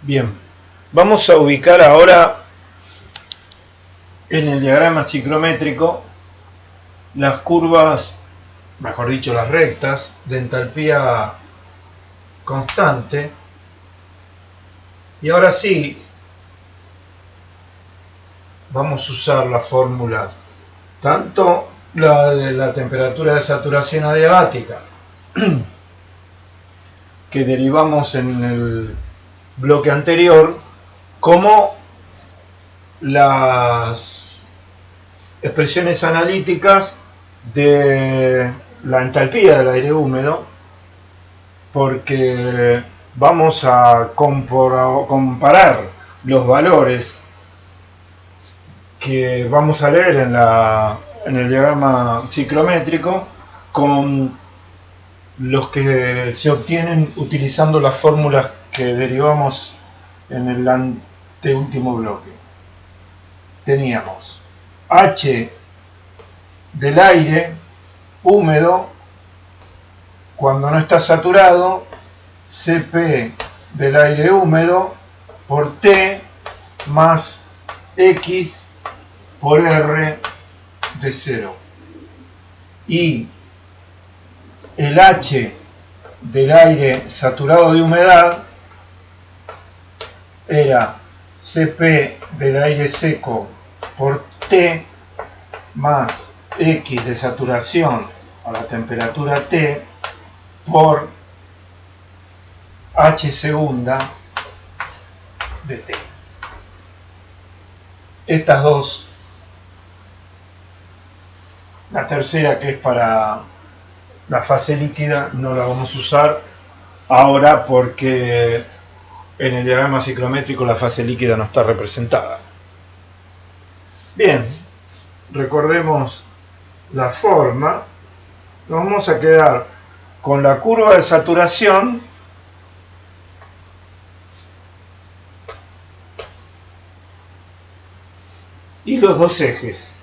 Bien, vamos a ubicar ahora en el diagrama ciclométrico las curvas, mejor dicho las rectas, de entalpía constante. Y ahora sí, vamos a usar las fórmulas, tanto la de la temperatura de saturación adiabática, que derivamos en el bloque anterior, como las expresiones analíticas de la entalpía del aire húmedo, porque vamos a comparar los valores que vamos a leer en el diagrama ciclométrico con los que se obtienen utilizando las fórmulas que derivamos en el anteúltimo bloque. Teníamos H del aire húmedo cuando no está saturado, Cp del aire húmedo por T más X por R de 0. Y el H del aire saturado de humedad era Cp del aire seco por T más X de saturación a la temperatura T por H segunda de T. Estas dos, la tercera que es para la fase líquida, no la vamos a usar ahora porque en el diagrama ciclométrico la fase líquida no está representada. Bien, recordemos la forma. Nos vamos a quedar con la curva de saturación y los dos ejes.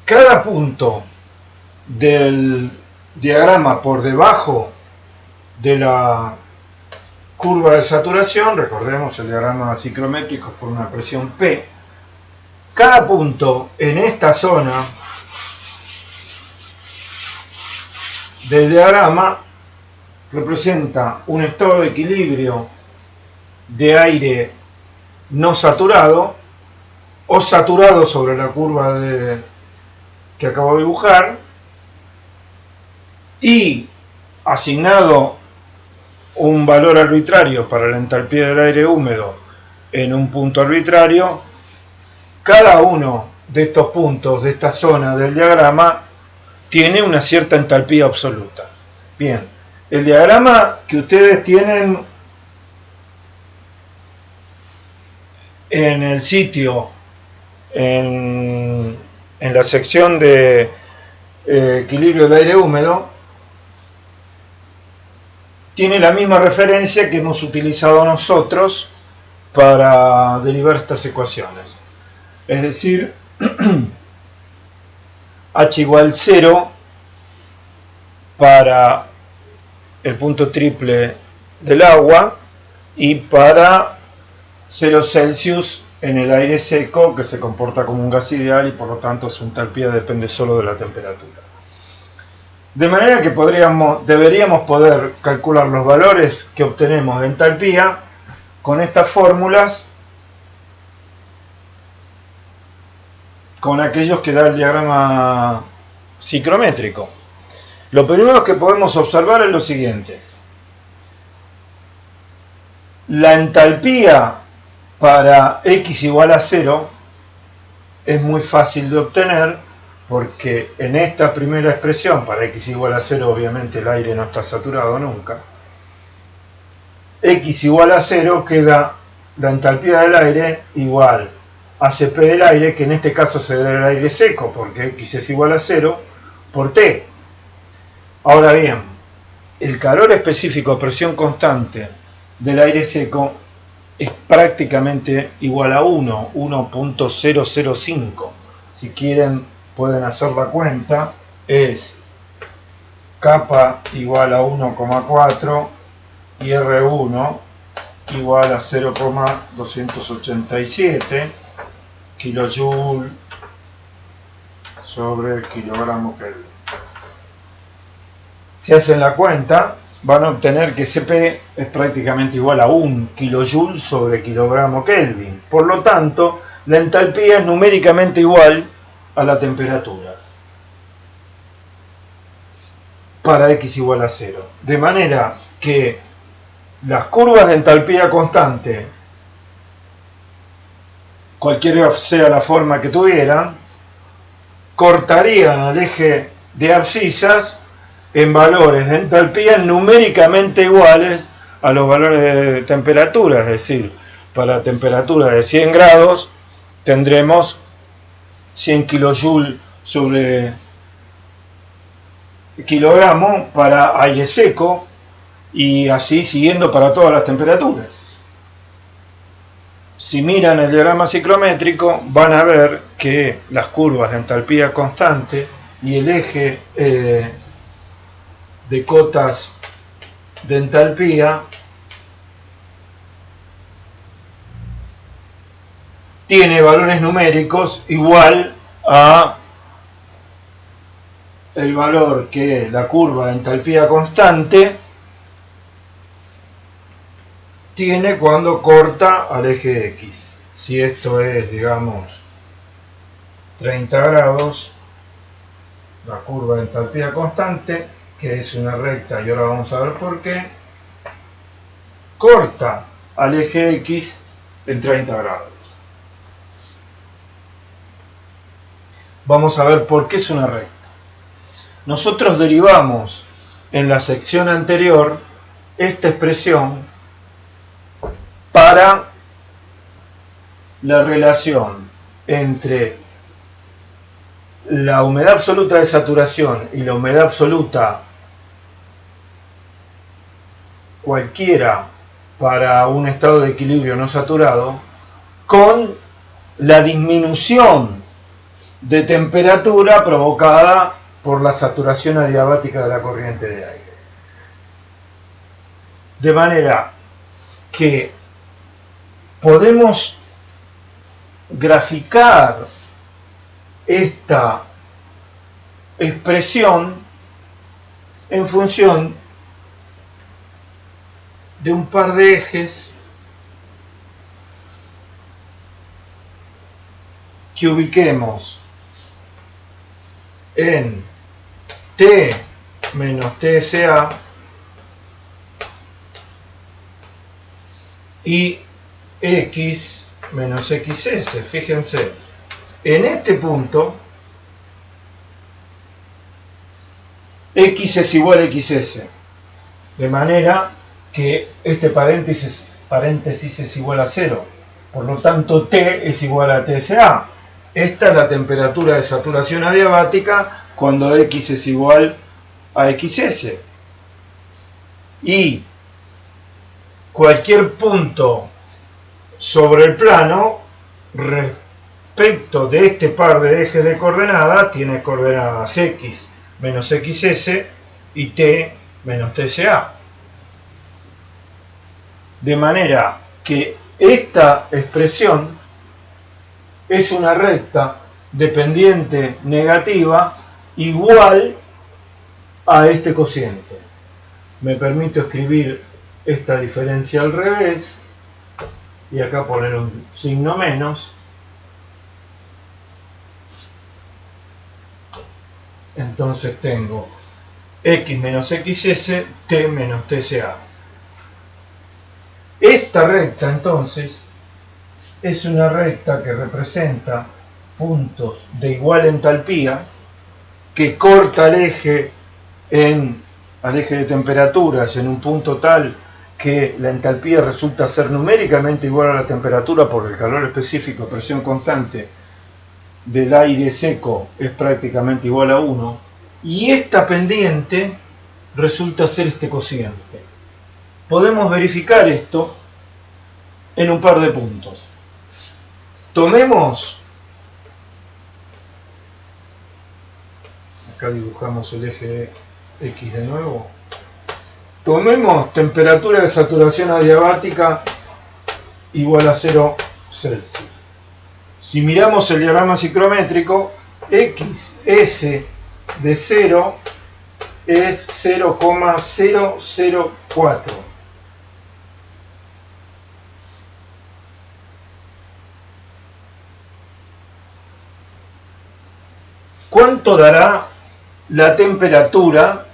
Cada punto del diagrama por debajo de la curva de saturación, recordemos el diagrama ciclométrico por una presión P, cada punto en esta zona del diagrama representa un estado de equilibrio de aire no saturado o saturado sobre la curva que acabo de dibujar, y asignado un valor arbitrario para la entalpía del aire húmedo en un punto arbitrario, cada uno de estos puntos de esta zona del diagrama tiene una cierta entalpía absoluta. Bien, el diagrama que ustedes tienen en el sitio, en la sección de equilibrio del aire húmedo, tiene la misma referencia que hemos utilizado nosotros para derivar estas ecuaciones. Es decir, H igual 0 para el punto triple del agua y para 0 Celsius en el aire seco, que se comporta como un gas ideal y por lo tanto su entalpía depende solo de la temperatura. De manera que deberíamos poder calcular los valores que obtenemos de entalpía con estas fórmulas, con aquellos que da el diagrama ciclométrico. Lo primero que podemos observar es lo siguiente. La entalpía para x igual a 0 es muy fácil de obtener, porque en esta primera expresión, para x igual a 0, obviamente el aire no está saturado nunca. X igual a 0 queda la entalpía del aire igual a Cp del aire, que en este caso será el aire seco, porque x es igual a 0, por T. Ahora bien, el calor específico a presión constante del aire seco es prácticamente igual a 1.005. Si quieren pueden hacer la cuenta, es kappa igual a 1,4 y R1 igual a 0,287 kilojoule sobre el kilogramo Kelvin. Si hacen la cuenta, van a obtener que Cp es prácticamente igual a 1 kilojoule sobre kilogramo Kelvin. Por lo tanto, la entalpía es numéricamente igual a la temperatura para x igual a 0. De manera que las curvas de entalpía constante, cualquiera sea la forma que tuvieran, cortarían al eje de abscisas en valores de entalpía numéricamente iguales a los valores de temperatura. Es decir, para la temperatura de 100 grados tendremos 100 kJ sobre kilogramo para aire seco, y así siguiendo para todas las temperaturas. Si miran el diagrama ciclométrico, van a ver que las curvas de entalpía constante y el eje de cotas de entalpía tiene valores numéricos igual a el valor que la curva de entalpía constante tiene cuando corta al eje X. Si esto es, digamos, 30 grados, la curva de entalpía constante, que es una recta, y ahora vamos a ver por qué, corta al eje X en 30 grados. Vamos a ver por qué es una recta. Nosotros derivamos en la sección anterior esta expresión para la relación entre la humedad absoluta de saturación y la humedad absoluta cualquiera para un estado de equilibrio no saturado, con la disminución de temperatura provocada por la saturación adiabática de la corriente de aire. De manera que podemos graficar esta expresión en función de un par de ejes que ubiquemos en T menos TSA y X menos XS. Fíjense, en este punto X es igual a XS, de manera que este paréntesis es igual a 0, por lo tanto T es igual a TSA. Esta es la temperatura de saturación adiabática cuando X es igual a XS, y cualquier punto sobre el plano respecto de este par de ejes de coordenadas tiene coordenadas X menos XS y T menos TSA. De manera que esta expresión es una recta dependiente negativa igual a este cociente. Me permito escribir esta diferencia al revés y acá poner un signo menos. Entonces tengo X menos XS, T menos TSA. Esta recta entonces es una recta que representa puntos de igual entalpía, que corta al eje de temperaturas en un punto tal que la entalpía resulta ser numéricamente igual a la temperatura por el calor específico, presión constante del aire seco es prácticamente igual a 1, y esta pendiente resulta ser este cociente. Podemos verificar esto en un par de puntos. Tomemos, acá dibujamos el eje X de nuevo, Tomemos temperatura de saturación adiabática igual a 0 Celsius. Si miramos el diagrama ciclométrico, XS de 0 es 0,004. ¿Cuánto dará la temperatura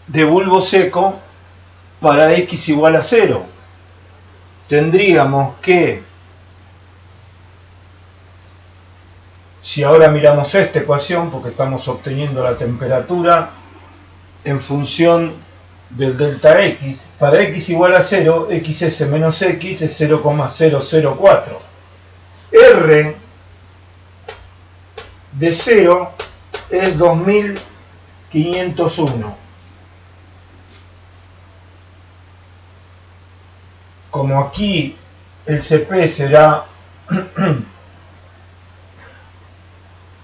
de bulbo seco para X igual a 0? Tendríamos que, si ahora miramos esta ecuación, porque estamos obteniendo la temperatura en función del delta X, para X igual a 0, XS menos X es 0,004. R de 0 es 2501. Como aquí el CP será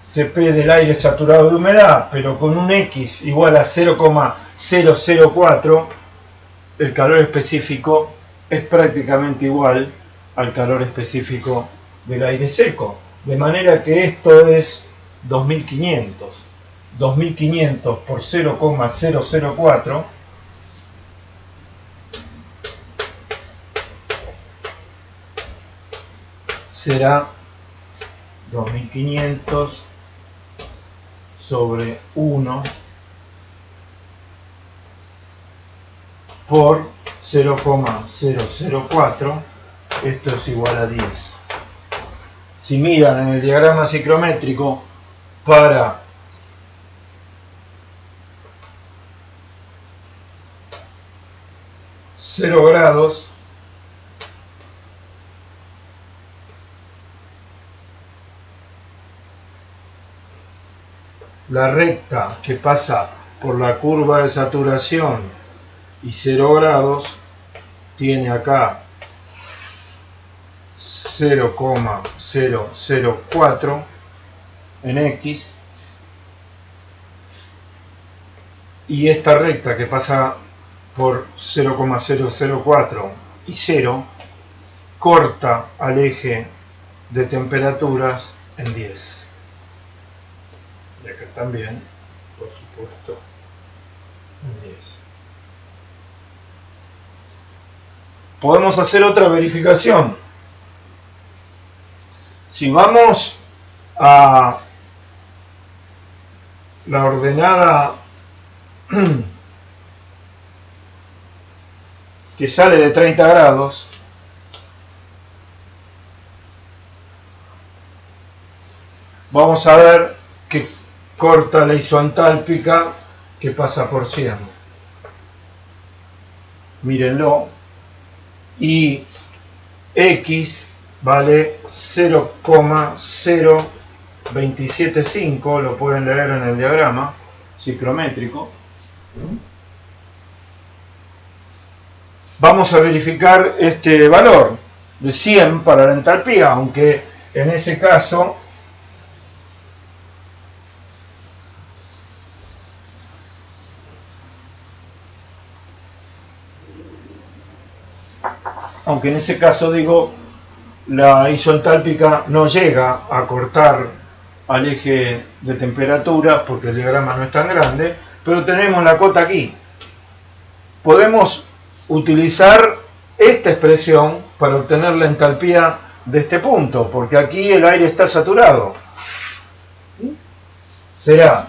CP del aire saturado de humedad, pero con un X igual a 0,004, el calor específico es prácticamente igual al calor específico del aire seco. De manera que esto es 2500. 2500 por 0,004 será 2500 sobre 1 por 0,004, esto es igual a 10. Si miran en el diagrama ciclométrico, para cero grados, la recta que pasa por la curva de saturación y 0 grados tiene acá 0,004 en X, y esta recta que pasa por 0,004 y 0 corta al eje de temperaturas en 10. Y acá también, por supuesto, en 10. Podemos hacer otra verificación. Si vamos a la ordenada que sale de 30 grados, vamos a ver que corta la isoentálpica que pasa por 100. Mírenlo. Y X vale 0,0275, lo pueden leer en el diagrama ciclométrico. Vamos a verificar este valor de 100 para la entalpía, aunque en ese caso digo, la isoentálpica no llega a cortar al eje de temperatura porque el diagrama no es tan grande, pero tenemos la cota aquí. Podemos utilizar esta expresión para obtener la entalpía de este punto, porque aquí el aire está saturado. Será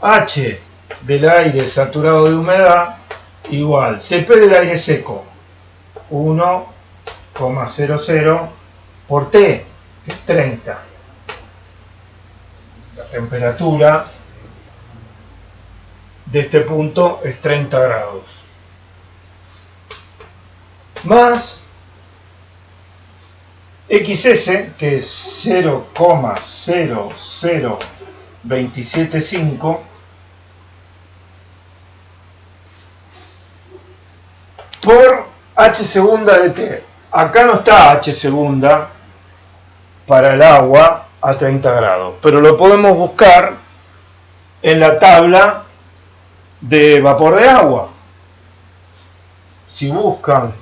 H del aire saturado de humedad igual CP del aire seco, 1,00 por T, que es 30. La temperatura de este punto es 30 grados. Más XS, que es 0,00275, por H segunda de T. Acá no está H segunda para el agua a 30 grados, pero lo podemos buscar en la tabla de vapor de agua. Si buscan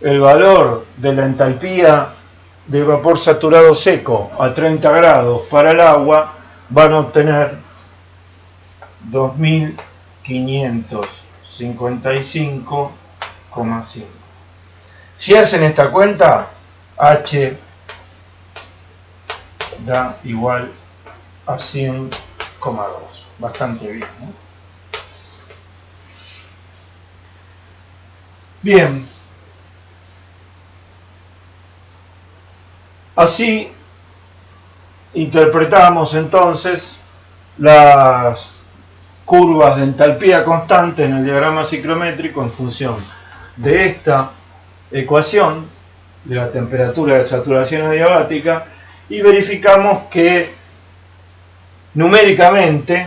el valor de la entalpía de vapor saturado seco a 30 grados para el agua, van a obtener 2555,5. Si hacen esta cuenta, H da igual a 100,2. Bastante bien, ¿no? Bien. Así interpretamos entonces las curvas de entalpía constante en el diagrama ciclométrico en función de esta ecuación de la temperatura de saturación adiabática, y verificamos que numéricamente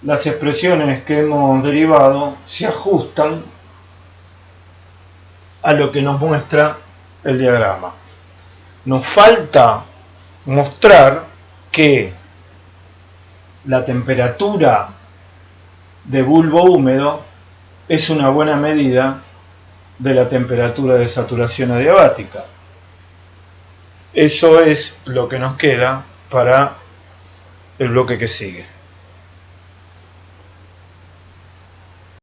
las expresiones que hemos derivado se ajustan a lo que nos muestra el diagrama. Nos falta mostrar que la temperatura de bulbo húmedo es una buena medida de la temperatura de saturación adiabática. Eso es lo que nos queda para el bloque que sigue.